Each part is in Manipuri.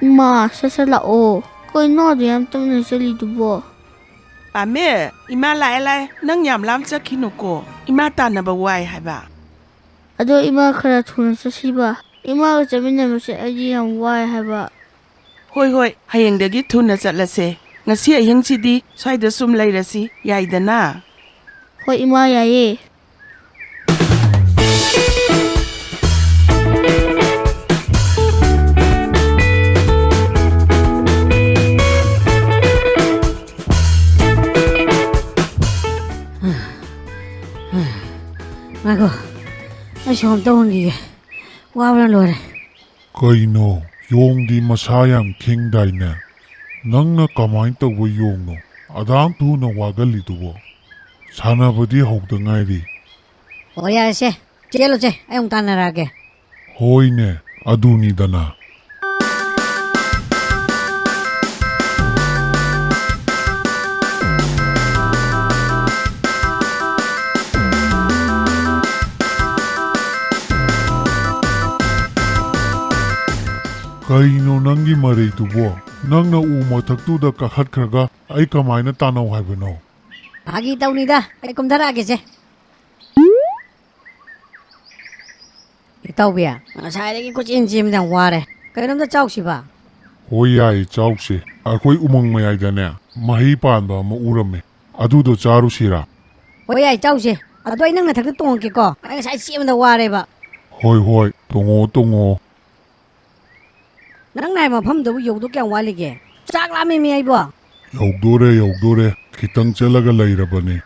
이마 사살라오 거이노도 얌뚱네 셀리두보 밤에 이마 라이라이 능 얌람 짝히누고 이마 따나바 와이 하바 아도 이마 카라 투나 사시바 이마가 자민나면서 아기 양 와이 하바 호이 하영데기 투나 잣라세 ngasi ahingchidi swaida sum lairasi yaidana hoi ima yaye 아이고, 시험 또 온기게 와버려 노래. Kaino, yung di masayang king daina. Nang nakamay tawa yung no. Adam tu na wagali tuwa. Sana ba di hokda ngay di. 오야 씨, 제로제, 아용 단나라게. Hoy ne, aduni dana. Kaino nangi maray tuwa. Nang na umataktuda kakatkraga ay kamay na tanaw haibano. 아기 따운이다. 아이 꼼달아게 제. 이따오비야. 사이레기 꾸찐찜당 와래. 그놈도 짜옥시바. Hoy ay chawsi. Ako'y umang mayay dana. Mahipan ba maurame. Adudo charu sira. 오야 짜옥시. 아도 이능나 탁도 똥기고. 아이 사이 찜다 와래바. Hoy, tungo. 낭나이 뭐 밤도 욕도 그냥 와리게. 짝라미미 아이보. Yaugdore. Kitang chalaga lairabani.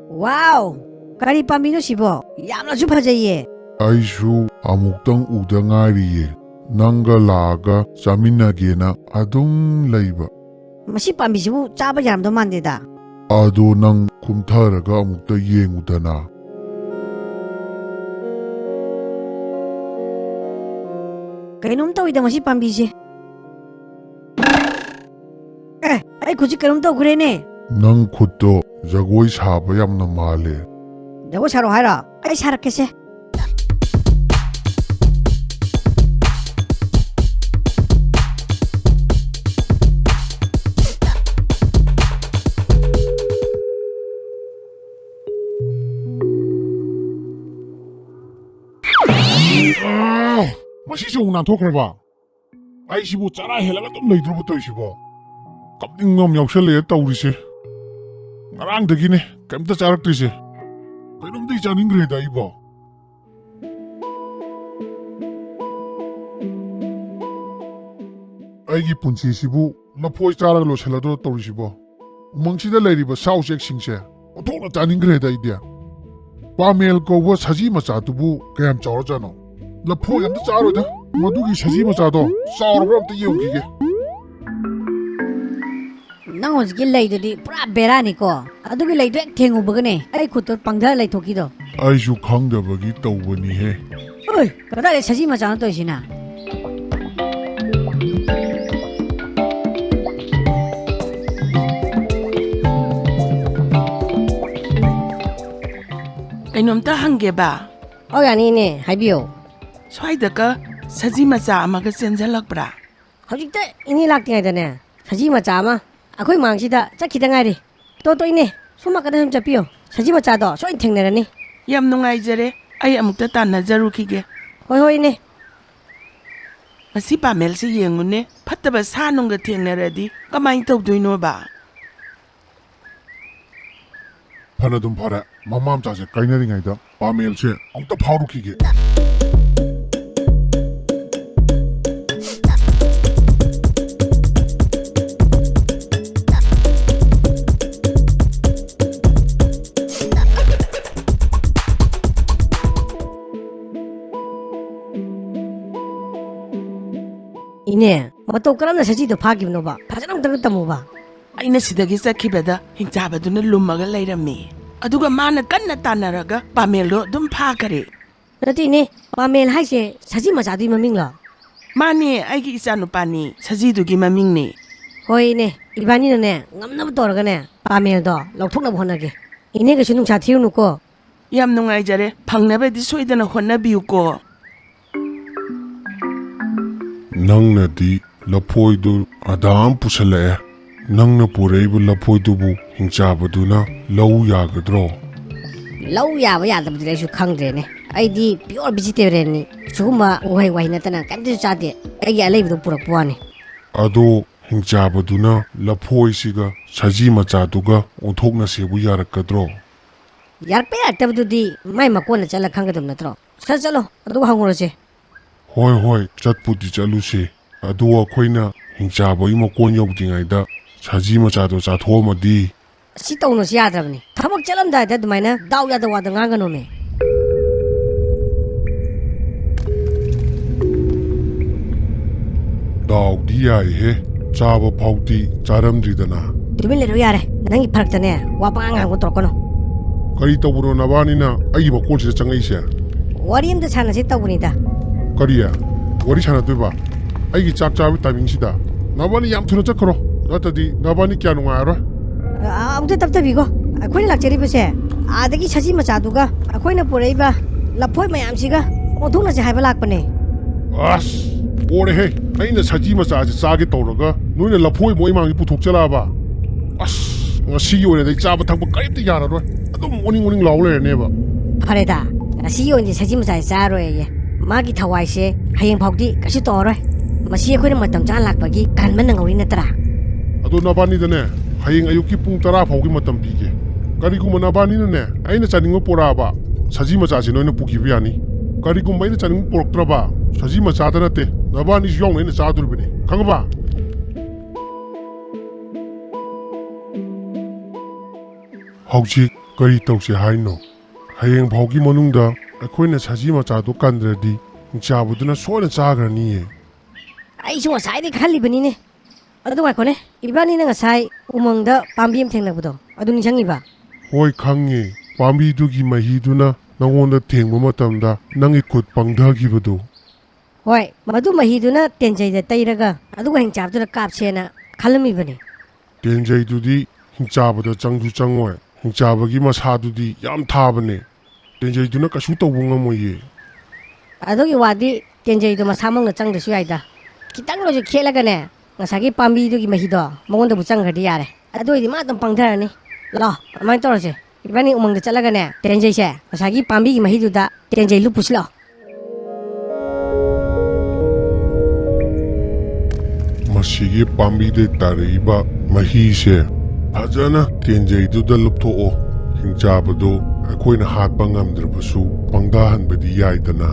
와우. 가리 밤이노 시보. 얌나 주파제예. Aishu amuktang udangariye. Nanga laga saminagena adung laiba. 마시 밤이시부 짜바 야람도 만데다. Ado nang kumtharaga amukta yengudana. 그놈 따위다 마시 밤비시. 아이 굳이 그놈 따 그래네. Nang khutto jagoi saba yamna male. 내고 사러 하라. 아이 사락해세. Masisong nanthokhraba. Aisibu chara helaga tum leidrubu toisibo. Kapningom yaushale tawrise. Ngarang dagine kamta charaktrise. Kainumdi chaningre da ibo. Aigi punsisibu lapoi charaga loshelado tawrisibo. Umangsida leiriba sausek singse. Othokna chaningre da idia. Pamel ko saji machatubu kayam chawrajano. Lapho yamta charoida. Madugi saji machado saurabra amta yewgige. ꯅꯪ ꯍꯧꯖꯤꯛꯀꯤ ꯂꯩꯗꯨꯗꯤ ꯄꯨꯔꯥ ꯕꯦꯔꯥꯅꯤꯀꯣ ꯑꯗꯨꯒꯤ ꯂꯩꯗꯨ ꯍꯦꯛ ꯊꯦꯡꯉꯨꯕꯒꯅꯦ ꯑꯩ ꯈꯨꯠꯇꯣ ꯄꯪꯊ ꯂꯩꯊꯣꯛꯈꯤꯗꯣ Aishu khangdabagi tawbanihe. ꯑꯣꯏ ꯀꯗꯥꯏꯗ ꯁꯖꯤ ꯃꯆꯥꯅꯣ ꯇꯧꯔꯤꯁꯤꯅ kainomta hangeba ꯌꯥꯅꯤꯅꯦ ꯍꯥꯏꯕꯤꯌꯣ swaidaka saji macha amaga chenjalakbra ꯍꯧꯖꯤꯛꯇ ꯏꯅꯦ ꯂꯥꯛꯇ꯭ꯔꯤꯉꯩꯗꯅꯦ ꯁꯖꯤ ꯃꯆꯥ ꯑꯃ ꯑꯩꯈꯣꯏ ꯃꯥꯡꯁꯤꯗ ꯆꯠꯈꯤꯗ ꯉꯥꯏꯔꯤ ꯇꯣ ꯏꯅꯦ ꯁꯣꯝ ꯅꯥꯀꯟꯗ ꯁꯨꯝ ꯆꯠꯄꯤꯌꯣ ꯁꯖꯤ ꯃꯆꯥꯗꯣ ꯁꯣꯏꯅ ꯊꯦꯡꯅꯔꯅꯤ yam nungaijare ai amukta tanajarukige ꯍꯣꯏ ꯏꯅꯦ masi pamel se yengune phattaba sa nungga thengnaradi kamai tawdoino ba Panadum para mamam chaje kainaringaida pamel se amta phaurukhige. 이네 또 그런데 사지도 파기노바 파자랑 들었다 뭐봐 aina sidagi sakhibada hinjabaduna lummaga leirammi aduga mana kanna tanaraga pamelo dum phakare 너티네 파멜 하이세 사지 마자디 마밍라 mani aigi isanupani sajidugi mamingni 호이네 이반이네 ngam나부 떨어가네 파멜도 럭톡나 보나게 이네가 신ung 자 튀우놓고 ꯌꯥꯝ ꯅꯨꯡꯉꯥꯏꯖꯔꯦ ꯐꯪꯅꯕꯗꯤ ꯁꯣꯏꯗꯅ ꯍꯣꯠꯅꯕꯤꯌꯨꯀꯣ ꯅꯪꯅꯗꯤ ꯂꯐꯣꯏꯗꯨ ꯑꯗꯥꯝ ꯄꯨꯁꯜꯂꯛꯑꯦ ꯅꯪꯅ ꯄꯨꯔꯛꯏꯕ ꯂꯐꯣꯏꯗꯨꯕꯨ ꯍꯤꯡꯆꯥꯕꯗꯨꯅ ꯂꯧ ꯌꯥꯒꯗ꯭ꯔꯣ ꯂꯧ ꯌꯥꯕ ꯌꯥꯗꯕꯗꯨꯗꯤ ꯑꯩꯁꯨ ꯈꯪꯗ꯭ꯔꯦꯅꯦ ꯑꯩꯗꯤ ꯄꯤꯌꯣꯔ ꯚꯦꯖꯤꯇꯦꯔꯤꯌꯟꯅꯤ ꯁꯤꯒꯨꯝꯕ ꯎꯍꯩ ꯋꯥꯍꯩ ꯅꯠꯇꯅ ꯀꯩꯝꯇꯁꯨ ꯆꯥꯗꯦ ꯑꯩꯒꯤ ꯑꯂꯩꯕꯗꯨ ꯄꯨꯔꯛꯄ ꯋꯥꯅꯤ ꯑꯗꯣ ꯍꯤꯡꯆꯥꯕꯗꯨꯅ ꯂꯐꯣꯏꯁꯤꯒ ꯁꯖꯤ ꯃꯆꯥꯗꯨꯒ ꯑꯣꯟꯊꯣꯛꯅꯁꯦꯕꯨ ꯌꯥꯔꯛꯀꯗ꯭ꯔꯣ ꯌꯥꯔꯛꯄ ꯌꯥꯔꯛꯇꯕꯗꯨꯗꯤ ꯃꯥꯏ ꯃꯀꯣꯟꯅ ꯆꯠꯂ ꯈꯪꯒꯗꯕ ꯅꯠꯇ꯭ꯔꯣ ꯆꯠꯂꯣ ꯑꯗꯨꯒ ꯍꯪꯉꯨꯔꯁꯦ ꯍꯣꯏ ꯆꯠꯄꯨꯗꯤ ꯆꯠꯂꯨꯁꯤ ꯑꯗꯣ ꯑꯩꯈꯣꯏꯅ ꯍꯤꯡꯆꯥꯕꯒꯤ ꯃꯀꯣꯟ ꯌꯧꯗ꯭ꯔꯤꯉꯩꯗ ꯁꯖꯤ ꯃꯆꯥꯗꯣ ꯆꯥꯊꯣꯛꯑꯝꯃꯗꯤ ꯁꯤ ꯇꯧꯅꯁꯨ ꯌꯥꯗ꯭ꯔꯕꯅꯤ ꯊꯕꯛ ꯆꯠꯂꯝꯗꯥꯏꯗ ꯑꯗꯨꯃꯥꯏꯅ ꯗꯥꯎ ꯌꯥꯗꯕ ꯋꯥꯗ ꯉꯥꯡꯒꯅꯣꯃꯦ ꯗꯥꯎꯗꯤ ꯌꯥꯏꯍꯦ ꯆꯥꯕ ꯐꯥꯎꯗꯤ ꯆꯥꯔꯝꯗ꯭ꯔꯤꯗꯅ ꯇꯨꯃꯤꯟ ꯂꯩꯔꯣ ꯌꯥꯔꯦ ꯅꯪꯒꯤ ꯐꯔꯛꯇꯅꯦ ꯋꯥ ꯄꯉꯥꯡ ꯉꯥꯡꯕ ꯇꯧꯔꯛꯀꯅꯣ ꯀꯔꯤ ꯇꯧꯕꯅꯣ ꯅꯕꯥꯅꯤꯅ ꯑꯩꯒꯤ ꯃꯀꯣꯟꯁꯤꯗ ꯆꯪꯉꯛꯏꯁꯦ ꯋꯥꯔꯤ ꯑꯝꯇ ꯁꯥꯟꯅꯁꯤ ꯇꯧꯕꯅꯤꯗ ꯀꯔꯤ ꯋꯥꯔꯤ ꯁꯥꯟꯅꯗꯣꯏꯕ ꯑꯩꯒꯤ ꯆꯥꯛ ꯆꯥꯕꯒꯤ ꯇꯥꯏꯃꯤꯡꯁꯤꯗ ꯅꯕꯥꯅꯤ ꯌꯥꯝ ꯊꯨꯅ ꯆꯠꯈ꯭ꯔꯣ ꯅꯠꯇ꯭ꯔꯗꯤ ꯅꯕꯥꯅꯤ ꯀꯌꯥ ꯅꯨꯡꯉꯥꯏꯔꯣꯏ ꯑꯃꯨꯛꯇ ꯇꯞꯇꯕꯤꯀꯣ ꯑꯩꯈꯣꯏꯅ ꯂꯥꯛꯆꯔꯤꯕꯁꯦ ꯑꯥꯗꯒꯤ ꯁꯖꯤ ꯃꯆꯥꯗꯨꯒ ꯑꯩꯈꯣꯏꯅ ꯄꯨꯔꯛꯏꯕ ꯂꯐꯣꯏ ꯃꯌꯥꯝꯁꯤꯒ ꯑꯣꯟꯊꯣꯛꯅꯁꯦ ꯍꯥꯏꯕ ꯂꯥꯛꯄꯅꯦ ꯑꯁ ꯑꯣꯔꯦꯍꯦ ꯑꯩꯅ ꯁꯖꯤ ꯃꯆꯥꯁꯦ ꯆꯥꯒꯦ ꯇꯧꯔꯒ ꯅꯣꯏꯅ ꯂꯐꯣꯏ ꯃꯣꯏ ꯃꯥꯡꯁꯦ ꯄꯨꯊꯣꯛꯆꯔꯛꯑꯕ ꯑꯁ ꯉꯁꯤꯒꯤ ꯑꯣꯏꯅꯗꯤ ꯆꯥꯕ ꯊꯛꯄ ꯀꯔꯤꯝꯇ ꯌꯥꯔꯔꯣꯏ ꯑꯗꯨꯝ ꯑꯣꯅꯤꯡ ꯂꯥꯎ ꯂꯩꯔꯅꯦꯕ ꯐꯔꯦꯗ ꯉꯁꯤꯒꯤ ꯑꯣꯏꯅꯗꯤ ꯁꯖꯤ ꯃꯆꯥꯁꯦ ꯆꯥꯔꯔꯣꯏꯌꯦ ꯃꯥꯒꯤ ꯊꯋꯥꯏꯁꯦ ꯍꯌꯦꯡ ꯐꯥꯎꯗꯤ ꯀꯩꯁꯨ ꯇꯧꯔꯔꯣꯏ ꯃꯁꯤ ꯑꯩꯈꯣꯏꯅ ꯃꯇꯝ ꯆꯥꯅ ꯂꯥꯛꯄꯒꯤ ꯀꯟꯕ ꯅꯪꯍꯧꯔꯤ ꯅꯠꯇ꯭ꯔꯥ ꯑꯗꯣ ꯅꯕꯥꯅꯤꯗꯅꯦ ꯍꯌꯦꯡ ꯑꯌꯨꯛꯀꯤ ꯄꯨꯡ 10 ꯐꯥꯎꯒꯤ ꯃꯇꯝ ꯄꯤꯒꯦ ꯀꯔꯤꯒꯨꯝꯕ ꯅꯕꯥꯅꯤꯅꯅꯦ ꯑꯩꯅ ꯆꯥꯅꯤꯡꯕ ꯄꯣꯔꯛꯑꯕ ꯁꯖꯤ ꯃꯆꯥꯁꯤ ꯅꯣꯏꯅ ꯄꯨꯈꯤꯕ ꯌꯥꯅꯤ ꯀꯔꯤꯒꯨꯝꯕ ꯑꯩꯅ ꯆꯥꯅꯤꯡꯕ ꯄꯣꯔꯛꯇ꯭ꯔꯕ ꯁꯖꯤ ꯃꯆꯥꯗ ꯅꯠꯇꯦ ꯅꯕꯥꯅꯤꯁꯨ ꯌꯥꯎꯅ ꯑꯩꯅ ꯆꯥꯗꯣꯔꯤꯕꯅꯤ ꯈꯪꯉꯕ ꯍꯧꯖꯤꯛ ꯀꯔꯤ ꯇꯧꯁꯦ ꯍꯥꯏꯅꯣ ꯍꯌꯦꯡ ꯐꯥꯎꯒꯤ ꯃꯅꯨꯡꯗ ꯑꯩꯈꯣꯏꯅ ꯁꯖꯤ ꯃꯆꯥꯗꯣ ꯀꯟꯗ꯭ꯔꯗꯤ ꯍꯤꯡꯆꯥꯕꯗꯨꯅ ꯁꯣꯏꯅ ꯆꯥꯈ꯭ꯔꯅꯤꯌꯦ ꯑꯩꯁꯨ ꯉꯁꯥꯏꯗꯩ ꯈꯜꯂꯤꯕꯅꯤꯅꯦ ꯑꯗꯨ ꯉꯥꯏꯈꯣꯅꯦ ꯏꯕꯥꯅꯤꯅ ꯉꯁꯥꯏ ꯎꯃꯪꯗ ꯄꯥꯝꯕꯤ ꯑꯃ ꯊꯦꯡꯅꯕꯗꯣ ꯑꯗꯨ ꯅꯤꯡꯁꯤꯡꯉꯤꯕ ꯍꯣꯏ ꯈꯪꯉꯦ ꯄꯥꯝꯕꯤꯗꯨꯒꯤ ꯃꯍꯤꯗꯨꯅ ꯅꯉꯣꯟꯗ ꯊꯦꯡꯕ ꯃꯇꯝꯗ ꯅꯪꯒꯤ ꯈꯨꯠ ꯄꯪꯊꯈꯤꯕꯗꯨ ꯍꯣꯏ ꯃꯗꯨ ꯃꯍꯤꯗꯨꯅ ꯇꯦꯟꯖꯩꯗ ꯇꯩꯔꯒ ꯑꯗꯨꯒ ꯍꯤꯡꯆꯥꯕꯗꯨꯗ ꯀꯥꯞꯁꯦꯅ ꯈꯜꯂꯝꯃꯤꯕꯅꯤ ꯇꯦꯟꯖꯩꯗꯨꯗꯤ ꯍꯤꯡꯆꯥꯕꯗ ꯆꯪꯁꯨ ꯆꯪꯉꯣꯏ ꯍꯤꯡꯆꯥꯕꯒꯤ ꯃꯁꯥꯗꯨꯗꯤ ꯌꯥꯝ ꯊꯥꯕꯅꯦ ꯇꯦꯟꯖꯩꯗꯨꯅ ꯀꯩꯁꯨ ꯇꯧꯕ ꯉꯝꯃꯣꯏꯌꯦ ꯑꯗꯨꯒꯤ ꯋꯥꯗꯤ ꯇꯦꯟꯖꯩꯗꯣ ꯃꯁꯥꯃꯛꯅ ꯆꯪꯗ꯭ꯔꯁꯨ ꯌꯥꯏꯗ ꯈꯤꯇꯪ ꯂꯣꯏꯁꯨ ꯈꯦꯠꯂꯒꯅꯦ ꯉꯁꯥꯏꯒꯤ ꯄꯥꯝꯕꯤꯗꯨꯒꯤ ꯃꯍꯤꯗോ ꯃꯉꯣꯟꯗꯕꯨ ꯆꯪꯈ꯭ꯔꯗꯤ ꯌꯥꯔꯦ ꯑꯗꯨ ꯑꯣꯏꯗꯤ ꯃꯥ ꯑꯗꯨꯝ ꯄꯪꯊꯔꯅꯤ ꯂꯥꯛꯑꯣ ꯑꯗꯨꯃꯥꯏꯅ ꯇꯧꯔꯁꯦ ꯏꯕꯥꯅꯤ ꯎꯃꯪꯗ ꯆꯠꯂꯒꯅꯦ ꯇꯦꯟꯖꯩꯁꯦ ꯉꯁꯥꯏꯒꯤ ꯄꯥꯝꯕꯤꯒꯤ ꯃꯍꯤꯗꯨꯗ ꯇꯦꯟꯖꯩ ꯂꯨꯞꯄꯨꯁꯤ ꯂꯥꯛꯑꯣ ꯃꯁꯤꯒꯤ ꯄꯥꯝꯕꯤꯗꯩ ꯇꯥꯔꯛꯏꯕ ꯃꯍꯤꯁꯦ ꯐꯖꯅ ꯇꯦꯟꯖꯩꯗꯨꯗ ꯂꯨꯞꯊꯣꯛꯑꯣ ꯍꯤꯡꯆꯥꯕꯗꯣ ꯑꯩꯈꯣꯏꯅ ꯍꯥꯠꯄ ꯉꯝꯗ꯭ꯔꯕꯁꯨ ꯄꯪꯊꯍꯟꯕꯗꯤ ꯌꯥꯏꯗꯅ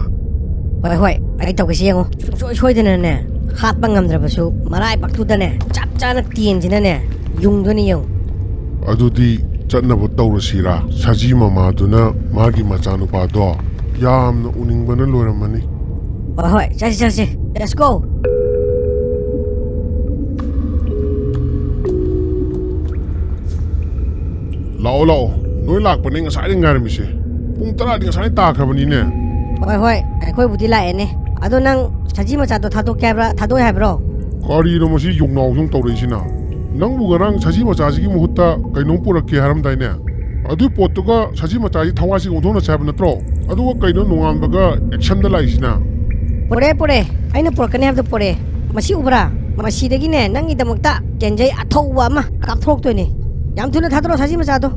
ꯍꯣꯏ ꯑꯩ ꯇꯧꯒꯦꯁꯤ ꯌꯦꯡꯉꯣ ꯁꯨꯡꯁꯣꯏ ꯁꯣꯏꯗꯅꯅꯦ ꯍꯥꯠꯄ ꯉꯝꯗ꯭ꯔꯕꯁꯨ ꯃꯔꯥꯏꯕꯛꯇꯨꯗꯅꯦ ꯆꯞ ꯆꯥꯅ ꯇꯦꯟꯁꯤꯅꯅꯦ ꯌꯨꯡꯗꯣꯏꯅꯤ ꯌꯦꯡꯉꯣ ꯑꯗꯨꯗꯤ ꯆꯠꯅꯕ ꯇꯧꯔꯁꯤꯔꯥ ꯁꯖꯤ ꯃꯃꯥꯗꯨꯅ ꯃꯥꯒꯤ ꯃꯆꯥꯅꯨꯄꯥꯗꯣ ꯌꯥꯝꯅ ꯎꯅꯤꯡꯕꯅ ꯂꯣꯏꯔꯝꯃꯅꯤ ꯍꯣꯏ ꯆꯠꯁꯤ ꯂꯦꯠꯁ ꯒꯣ ꯂꯥꯛꯑꯣ ꯅꯣꯏ ꯂꯥꯛꯄꯅꯦ ꯉꯁꯥꯏꯗꯩ ꯉꯥꯏꯔꯝꯃꯤꯁꯦ ꯄꯨꯡ 10ꯗꯤ ꯉꯁꯥꯏ ꯇꯥꯈ꯭ꯔꯕꯅꯤꯅꯦ ꯍꯣꯏ ꯑꯩꯈꯣꯏꯕꯨꯗꯤ ꯂꯥꯛꯑꯦꯅꯦ ꯑꯗꯣ ꯅꯪ ꯁꯖꯤ ꯃꯆꯥꯗꯣ ꯊꯥꯗꯣꯛꯀꯦ ꯍꯥꯏꯕ꯭ꯔꯥ ꯊꯥꯗꯣꯛꯑꯦ ꯍꯥꯏꯕ꯭ꯔꯣ ꯀꯔꯤꯅꯣ ꯃꯁꯤ ꯌꯣꯡꯅꯥꯎꯁꯨꯝ ꯇꯧꯔꯛꯏꯁꯤꯅ ꯅꯪꯕꯨ ꯉꯔꯥꯡ ꯁꯖꯤ ꯃꯆꯥꯁꯤꯒꯤ ꯃꯍꯨꯠꯇ ꯀꯩꯅꯣꯝ ꯄꯨꯔꯛꯀꯦ ꯍꯥꯏꯔꯝꯗꯥꯏꯅꯦ ꯑꯗꯨꯏ ꯄꯣꯠꯇꯨꯒ ꯁꯖꯤ ꯃꯆꯥꯁꯤ ꯊꯋꯥꯏꯁꯤꯒ ꯑꯣꯟꯊꯣꯛꯅꯁꯦ ꯍꯥꯏꯕ ꯅꯠꯇ꯭ꯔꯣ ꯑꯗꯨꯒ ꯀꯩꯅꯣ ꯅꯣꯡꯉꯥꯟꯕꯒ ꯑꯦꯛꯁꯟꯗ ꯂꯥꯛꯏꯁꯤꯅ ꯄꯨꯔꯛꯑꯦ ꯑꯩꯅ ꯄꯨꯔꯛꯀꯅꯤ ꯍꯥꯏꯕꯗꯣ ꯄꯨꯔꯛꯑꯦ ꯃꯁꯤ ꯎꯕ꯭ꯔꯥ ꯃꯁꯤꯗꯒꯤꯅꯦ ꯅꯪꯒꯤꯗꯃꯛꯇ ꯇꯦꯟꯖꯩ ꯑꯊꯧꯕ ꯑꯃ ꯀꯥꯞꯊꯣꯔꯛꯇꯣꯏꯅꯦ ꯌꯥꯝ ꯊꯨꯅ ꯊꯥꯗꯣꯔꯛꯑꯣ ꯁꯖꯤ ꯃꯆꯥꯗꯣ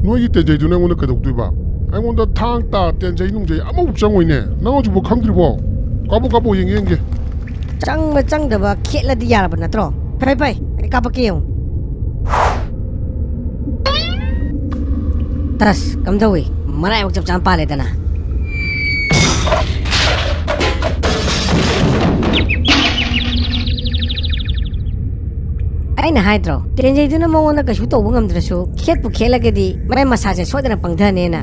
ꯅꯣꯏꯒꯤ ꯇꯦꯟꯖꯩꯗꯨꯅ ꯑꯩꯉꯣꯟꯗ ꯀꯩꯗꯧꯗꯣꯏꯕ ꯑꯩꯉꯣꯟꯗ ꯊꯥꯡ ꯇꯥ ꯇꯦꯟꯖꯩ ꯅꯨꯡꯖꯩ ꯑꯃꯐꯥꯎ ꯆꯪꯉꯣꯏꯅꯦ ꯅꯪ ꯍꯧꯖꯤꯛꯐꯥꯎ ꯈꯪꯗ꯭ꯔꯤꯕꯣ ꯀꯥꯄꯣ ꯌꯦꯡꯒꯦ ꯆꯪꯕ ꯆꯪꯗꯕ ꯈꯦꯠꯂꯗꯤ ꯌꯥꯔꯕ ꯅꯠꯇ꯭ꯔꯣ ꯐꯩ ꯑꯩ ꯀꯥꯞꯄꯛꯀꯦ ꯌꯦꯡꯉꯨ ꯇꯁ ꯀꯝꯗꯧꯏ ꯃꯔꯥꯏꯕꯛ ꯆꯞ ꯆꯥꯅ ꯄꯥꯜꯂꯦꯗꯅ ꯑꯩꯅ ꯍꯥꯏꯗ꯭ꯔꯣ ꯇꯦꯟꯖꯩꯗꯨꯅ ꯃꯉꯣꯟꯗ ꯀꯩꯁꯨ ꯇꯧꯕ ꯉꯝꯗ꯭ꯔꯁꯨ ꯈꯦꯠꯄꯨ ꯈꯦꯠꯂꯒꯗꯤ ꯃꯥꯏ ꯃꯁꯥꯁꯦ ꯁꯣꯏꯗꯅ ꯄꯪꯊꯅꯦꯅ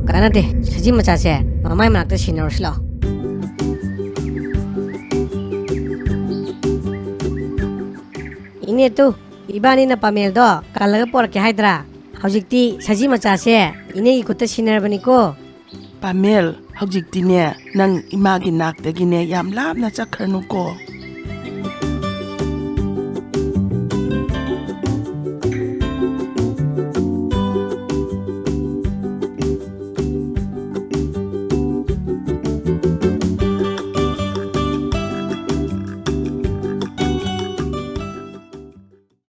ꯀꯥꯟꯅꯗꯦ ꯁꯖꯤ ꯃꯆꯥꯁꯦ ꯃꯃꯥꯏ ꯃꯅꯥꯛꯇ ꯁꯤꯟꯅꯔꯨꯁꯤ ꯂꯥꯛꯑꯣ 이네 또 이반이나 파멜도 갈라가 포르게 하이드라 hꯧꯖꯤꯛꯇꯤ 사지 마차세 이네 이것도 시너버니고 ꯄꯥꯃꯦꯜ ꯍꯧꯖꯤꯛꯇꯤꯅꯦ ꯅꯪ ꯏꯃꯥꯒꯤ ꯅꯥꯛꯇꯒꯤꯅꯦ ꯌꯥꯝ ꯂꯥꯞꯅ ꯆꯠꯈ꯭ꯔꯅꯨꯀꯣ